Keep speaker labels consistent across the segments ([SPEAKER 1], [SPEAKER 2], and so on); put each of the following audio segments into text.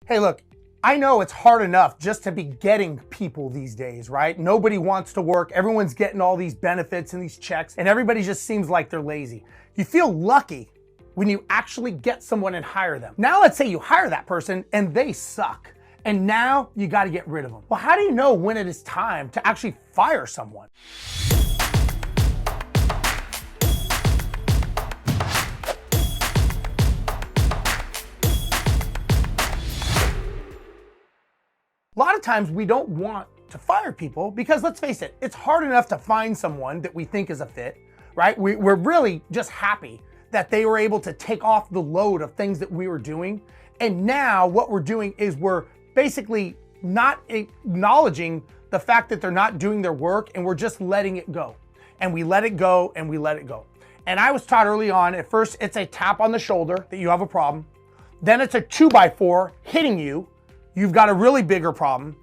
[SPEAKER 1] Hey, look, I know it's hard enough just to be getting people these days, right? Nobody wants to work. Everyone's getting all these benefits and these checks, and everybody just seems like they're lazy. You feel lucky when you actually get someone and hire them. Now, let's say you hire that person and they suck, and now you got to get rid of them. Well, how do you know when it is time to actually fire someone? A lot of times we don't want to fire people because, let's face it, it's hard enough to find someone that we think is a fit, right? We're really just happy that they were able to take off the load of things that we were doing. And now what we're doing is we're basically not acknowledging the fact that they're not doing their work, and we're just letting it go. And we let it go and we let it go. And I was taught early on, at first it's a tap on the shoulder that you have a problem. Then it's a 2x4 hitting you. You've got a really bigger problem.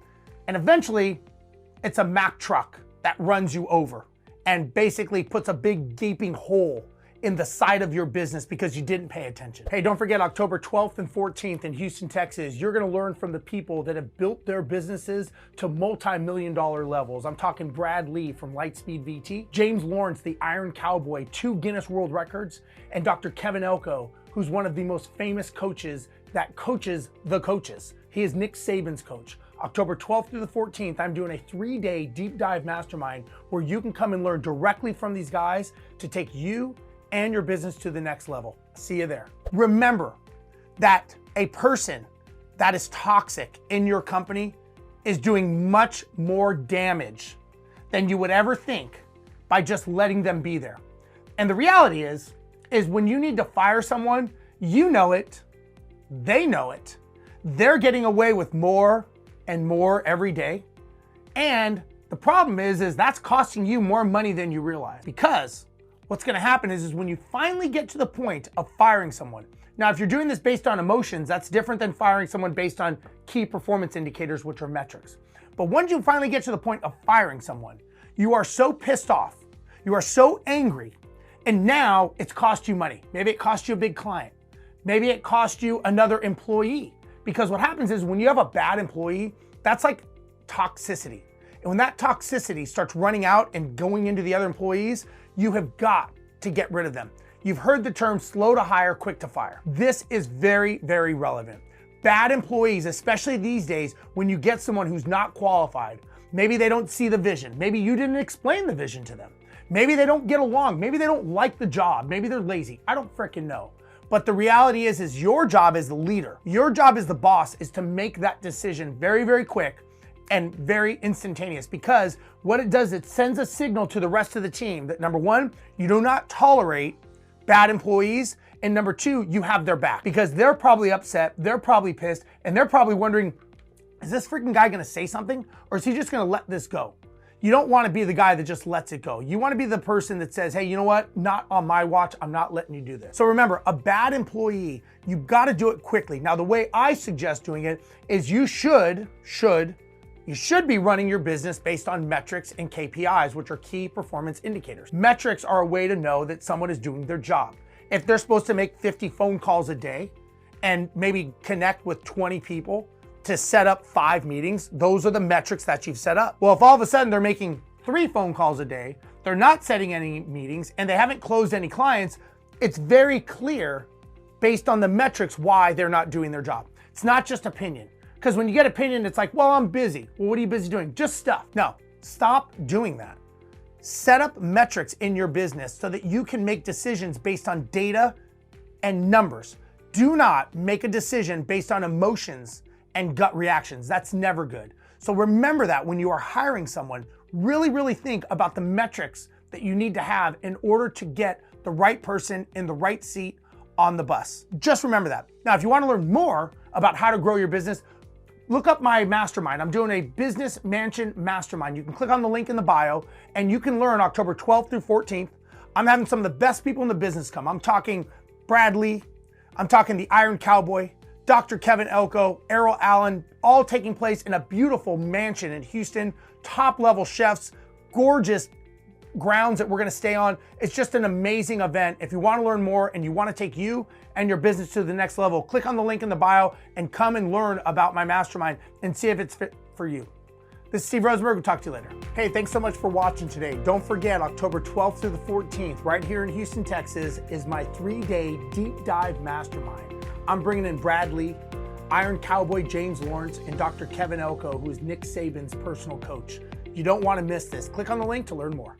[SPEAKER 1] And eventually it's a Mack truck that runs you over and basically puts a big gaping hole in the side of your business because you didn't pay attention. Hey, don't forget October 12th and 14th in Houston, Texas, you're gonna learn from the people that have built their businesses to multi-million-dollar levels. I'm talking Brad Lee from Lightspeed VT, James Lawrence, the Iron Cowboy, 2 Guinness World Records, and Dr. Kevin Elko, who's one of the most famous coaches that coaches the coaches. He is Nick Saban's coach. October 12th through the 14th, I'm doing a 3-day deep dive mastermind where you can come and learn directly from these guys to take you and your business to the next level. See you there. Remember that a person that is toxic in your company is doing much more damage than you would ever think by just letting them be there. And the reality is when you need to fire someone, you know it, they know it, they're getting away with more and more every day. And the problem is that's costing you more money than you realize, because what's gonna happen is when you finally get to the point of firing someone. Now, if you're doing this based on emotions, that's different than firing someone based on key performance indicators, which are metrics. But once you finally get to the point of firing someone, you are so pissed off, you are so angry, and now it's cost you money. Maybe it cost you a big client. Maybe it cost you another employee. Because what happens is when you have a bad employee, that's like toxicity. And when that toxicity starts running out and going into the other employees, you have got to get rid of them. You've heard the term slow to hire, quick to fire. This is very, very relevant. Bad employees, especially these days, when you get someone who's not qualified, maybe they don't see the vision. Maybe you didn't explain the vision to them. Maybe they don't get along. Maybe they don't like the job. Maybe they're lazy. I don't freaking know. But the reality is your job as the leader, your job as the boss is to make that decision very, very quick and very instantaneous, because what it does, it sends a signal to the rest of the team that, number one, you do not tolerate bad employees, and number two, you have their back, because they're probably upset, they're probably pissed, and they're probably wondering, is this freaking guy gonna say something, or is he just gonna let this go? You don't want to be the guy that just lets it go. You want to be the person that says, hey, you know what? Not on my watch. I'm not letting you do this. So remember, a bad employee, you've got to do it quickly. Now, the way I suggest doing it is you should be running your business based on metrics and KPIs, which are key performance indicators. Metrics are a way to know that someone is doing their job. If they're supposed to make 50 phone calls a day and maybe connect with 20 people, to set up 5 meetings, those are the metrics that you've set up. Well, if all of a sudden they're making 3 phone calls a day, they're not setting any meetings, and they haven't closed any clients, it's very clear based on the metrics why they're not doing their job. It's not just opinion. Because when you get opinion, it's like, well, I'm busy. Well, what are you busy doing? Just stuff. No, stop doing that. Set up metrics in your business so that you can make decisions based on data and numbers. Do not make a decision based on emotions and gut reactions. That's never good. So remember that when you are hiring someone, really, really think about the metrics that you need to have in order to get the right person in the right seat on the bus. Just remember that. Now, if you want to learn more about how to grow your business, look up my mastermind. I'm doing a business mansion mastermind. You can click on the link in the bio and you can learn October 12th through 14th. I'm having some of the best people in the business come. I'm talking Brad Lee, I'm talking the Iron Cowboy, Dr. Kevin Elko, Errol Allen, all taking place in a beautiful mansion in Houston, top level chefs, gorgeous grounds that we're gonna stay on. It's just an amazing event. If you wanna learn more and you wanna take you and your business to the next level, click on the link in the bio and come and learn about my mastermind and see if it's fit for you. This is Steve Rozenberg. We'll talk to you later. Hey, thanks so much for watching today. Don't forget, October 12th through the 14th, right here in Houston, Texas, is my 3-day deep dive mastermind. I'm bringing in Bradley, Iron Cowboy James Lawrence, and Dr. Kevin Elko, who is Nick Saban's personal coach. You don't want to miss this. Click on the link to learn more.